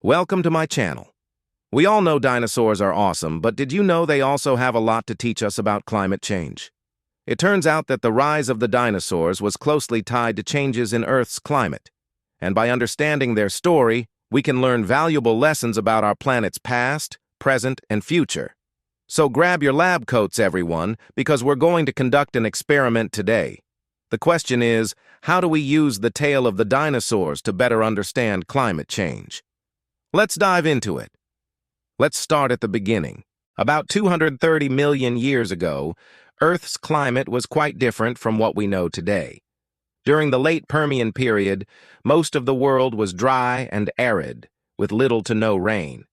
Welcome to my channel. We all know dinosaurs are awesome, but did you know they also have a lot to teach us about climate change? It turns out that the rise of the dinosaurs was closely tied to changes in Earth's climate. And by understanding their story, we can learn valuable lessons about our planet's past, present, and future. So grab your lab coats, everyone, because we're going to conduct an experiment today. The question is, how do we use the tale of the dinosaurs to better understand climate change? Let's dive into it. Let's start at the beginning. About 230 million years ago, Earth's climate was quite different from what we know today. During the late Permian period, most of the world was dry and arid, with little to no rain.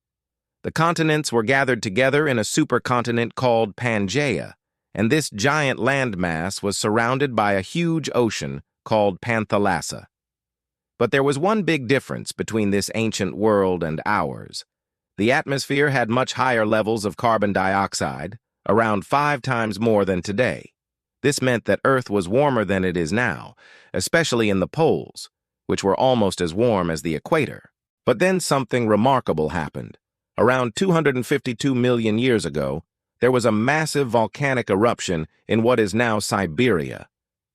The continents were gathered together in a supercontinent called Pangaea, and this giant landmass was surrounded by a huge ocean called Pangaea. But there was one big difference between this ancient world and ours. The atmosphere had much higher levels of carbon dioxide, around 5 times more than today. This meant that Earth was warmer than it is now, especially in the poles, which were almost as warm as the equator. But then something remarkable happened. Around 252 million years ago, there was a massive volcanic eruption in what is now Siberia.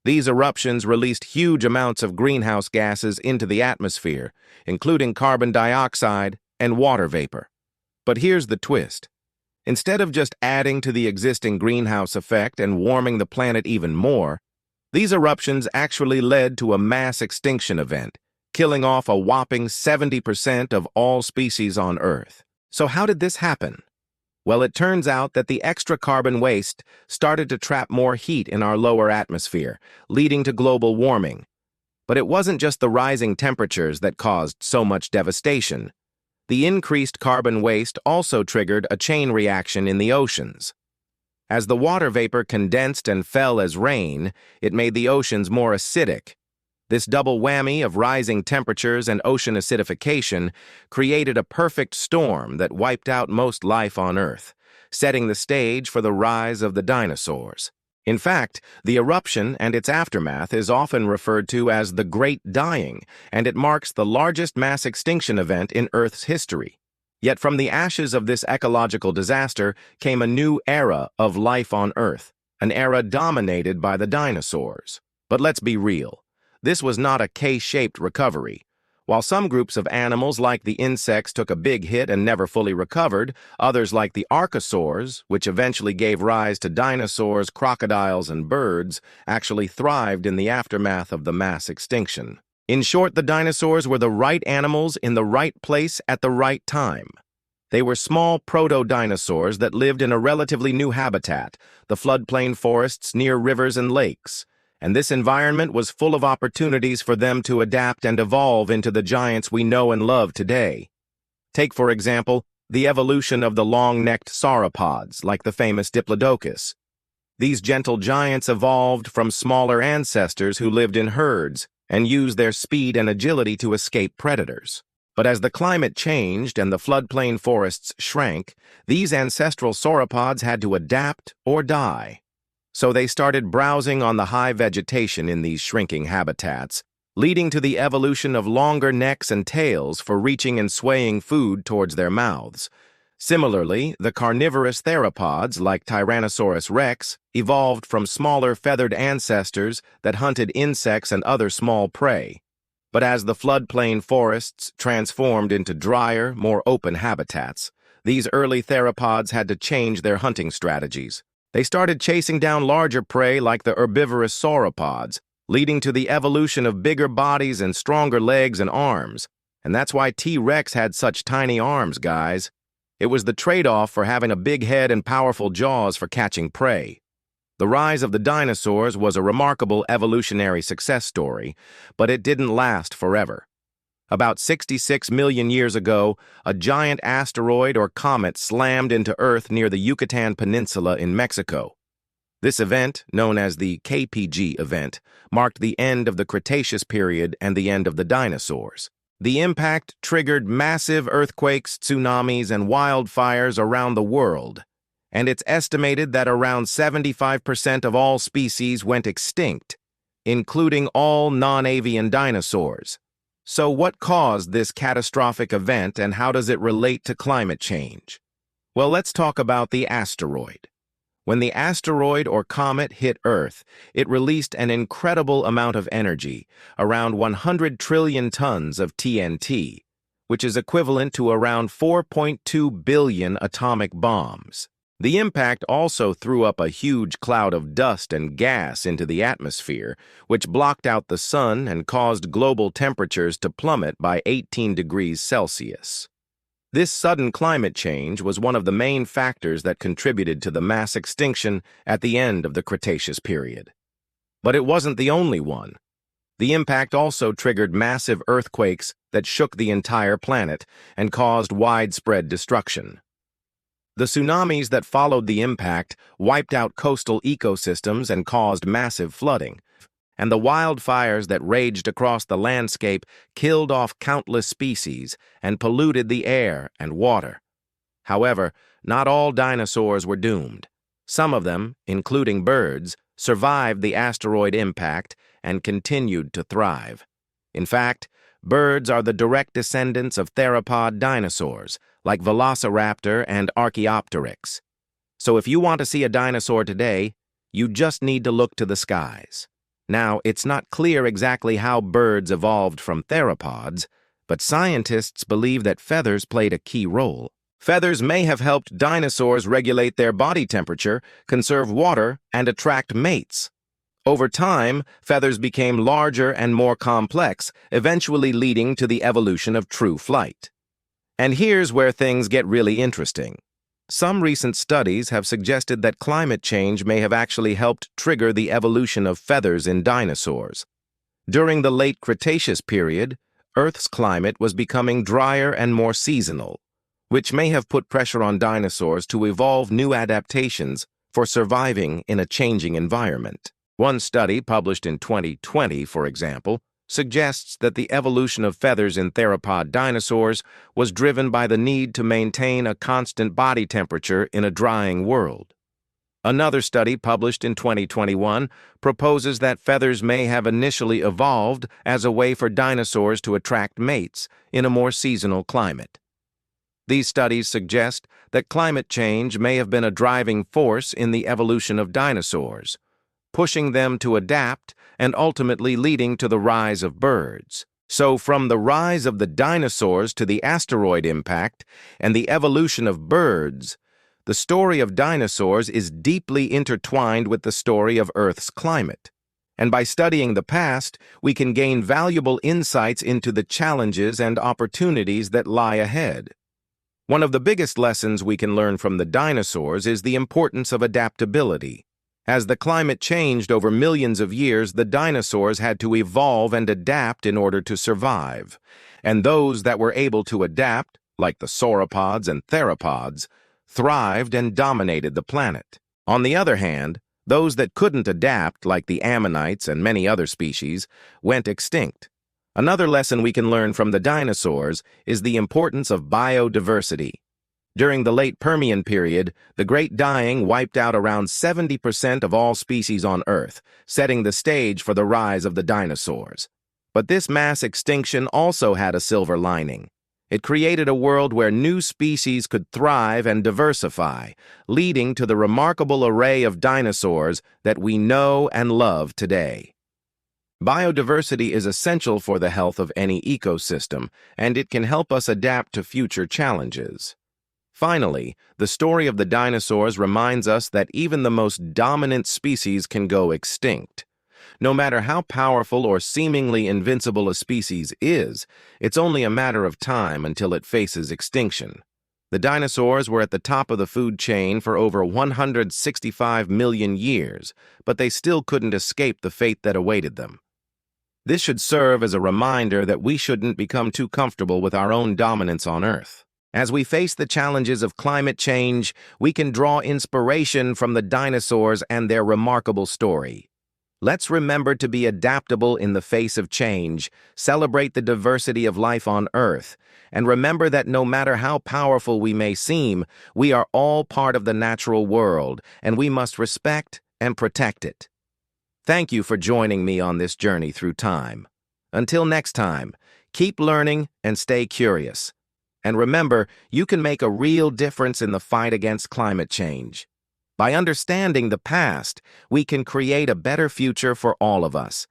These eruptions released huge amounts of greenhouse gases into the atmosphere, including carbon dioxide and water vapor. But here's the twist. Instead of just adding to the existing greenhouse effect and warming the planet even more, these eruptions actually led to a mass extinction event, killing off a whopping 70% of all species on Earth. So how did this happen? Well, it turns out that the extra carbon waste started to trap more heat in our lower atmosphere, leading to global warming. But it wasn't just the rising temperatures that caused so much devastation. The increased carbon waste also triggered a chain reaction in the oceans. As the water vapor condensed and fell as rain, it made the oceans more acidic. This double whammy of rising temperatures and ocean acidification created a perfect storm that wiped out most life on Earth, setting the stage for the rise of the dinosaurs. In fact, the eruption and its aftermath is often referred to as the Great Dying, and it marks the largest mass extinction event in Earth's history. Yet from the ashes of this ecological disaster came a new era of life on Earth, an era dominated by the dinosaurs. But let's be real. This was not a K-shaped recovery. While some groups of animals like the insects took a big hit and never fully recovered, others like the archosaurs, which eventually gave rise to dinosaurs, crocodiles, and birds, actually thrived in the aftermath of the mass extinction. In short, the dinosaurs were the right animals in the right place at the right time. They were small proto-dinosaurs that lived in a relatively new habitat, the floodplain forests near rivers and lakes. And this environment was full of opportunities for them to adapt and evolve into the giants we know and love today. Take, for example, the evolution of the long-necked sauropods, like the famous Diplodocus. These gentle giants evolved from smaller ancestors who lived in herds and used their speed and agility to escape predators. But as the climate changed and the floodplain forests shrank, these ancestral sauropods had to adapt or die. So they started browsing on the high vegetation in these shrinking habitats, leading to the evolution of longer necks and tails for reaching and swaying food towards their mouths. Similarly, the carnivorous theropods, like Tyrannosaurus rex, evolved from smaller feathered ancestors that hunted insects and other small prey. But as the floodplain forests transformed into drier, more open habitats, these early theropods had to change their hunting strategies. They started chasing down larger prey like the herbivorous sauropods, leading to the evolution of bigger bodies and stronger legs and arms. And that's why T-Rex had such tiny arms, guys. It was the trade-off for having a big head and powerful jaws for catching prey. The rise of the dinosaurs was a remarkable evolutionary success story, but it didn't last forever. About 66 million years ago, a giant asteroid or comet slammed into Earth near the Yucatan Peninsula in Mexico. This event, known as the KPG event, marked the end of the Cretaceous period and the end of the dinosaurs. The impact triggered massive earthquakes, tsunamis, and wildfires around the world, and it's estimated that around 75% of all species went extinct, including all non-avian dinosaurs. So what caused this catastrophic event and how does it relate to climate change? Well, let's talk about the asteroid. When the asteroid or comet hit Earth, it released an incredible amount of energy, around 100 trillion tons of TNT, which is equivalent to around 4.2 billion atomic bombs. The impact also threw up a huge cloud of dust and gas into the atmosphere, which blocked out the sun and caused global temperatures to plummet by 18 degrees Celsius. This sudden climate change was one of the main factors that contributed to the mass extinction at the end of the Cretaceous period. But it wasn't the only one. The impact also triggered massive earthquakes that shook the entire planet and caused widespread destruction. The tsunamis that followed the impact wiped out coastal ecosystems and caused massive flooding, and the wildfires that raged across the landscape killed off countless species and polluted the air and water. However, not all dinosaurs were doomed. Some of them, including birds, survived the asteroid impact and continued to thrive. In fact, birds are the direct descendants of theropod dinosaurs, like Velociraptor and Archaeopteryx. So if you want to see a dinosaur today, you just need to look to the skies. Now, it's not clear exactly how birds evolved from theropods, but scientists believe that feathers played a key role. Feathers may have helped dinosaurs regulate their body temperature, conserve water, and attract mates. Over time, feathers became larger and more complex, eventually leading to the evolution of true flight. And here's where things get really interesting. Some recent studies have suggested that climate change may have actually helped trigger the evolution of feathers in dinosaurs. During the late Cretaceous period, Earth's climate was becoming drier and more seasonal, which may have put pressure on dinosaurs to evolve new adaptations for surviving in a changing environment. One study published in 2020, for example, suggests that the evolution of feathers in theropod dinosaurs was driven by the need to maintain a constant body temperature in a drying world. Another study published in 2021 proposes that feathers may have initially evolved as a way for dinosaurs to attract mates in a more seasonal climate. These studies suggest that climate change may have been a driving force in the evolution of dinosaurs, pushing them to adapt and ultimately leading to the rise of birds. So from the rise of the dinosaurs to the asteroid impact and the evolution of birds, the story of dinosaurs is deeply intertwined with the story of Earth's climate. And by studying the past, we can gain valuable insights into the challenges and opportunities that lie ahead. One of the biggest lessons we can learn from the dinosaurs is the importance of adaptability. As the climate changed over millions of years, the dinosaurs had to evolve and adapt in order to survive. And those that were able to adapt, like the sauropods and theropods, thrived and dominated the planet. On the other hand, those that couldn't adapt, like the ammonites and many other species, went extinct. Another lesson we can learn from the dinosaurs is the importance of biodiversity. During the late Permian period, the Great Dying wiped out around 70% of all species on Earth, setting the stage for the rise of the dinosaurs. But this mass extinction also had a silver lining. It created a world where new species could thrive and diversify, leading to the remarkable array of dinosaurs that we know and love today. Biodiversity is essential for the health of any ecosystem, and it can help us adapt to future challenges. Finally, the story of the dinosaurs reminds us that even the most dominant species can go extinct. No matter how powerful or seemingly invincible a species is, it's only a matter of time until it faces extinction. The dinosaurs were at the top of the food chain for over 165 million years, but they still couldn't escape the fate that awaited them. This should serve as a reminder that we shouldn't become too comfortable with our own dominance on Earth. As we face the challenges of climate change, we can draw inspiration from the dinosaurs and their remarkable story. Let's remember to be adaptable in the face of change, celebrate the diversity of life on Earth, and remember that no matter how powerful we may seem, we are all part of the natural world, and we must respect and protect it. Thank you for joining me on this journey through time. Until next time, Keep learning and stay curious. And remember, you can make a real difference in the fight against climate change. By understanding the past, we can create a better future for all of us.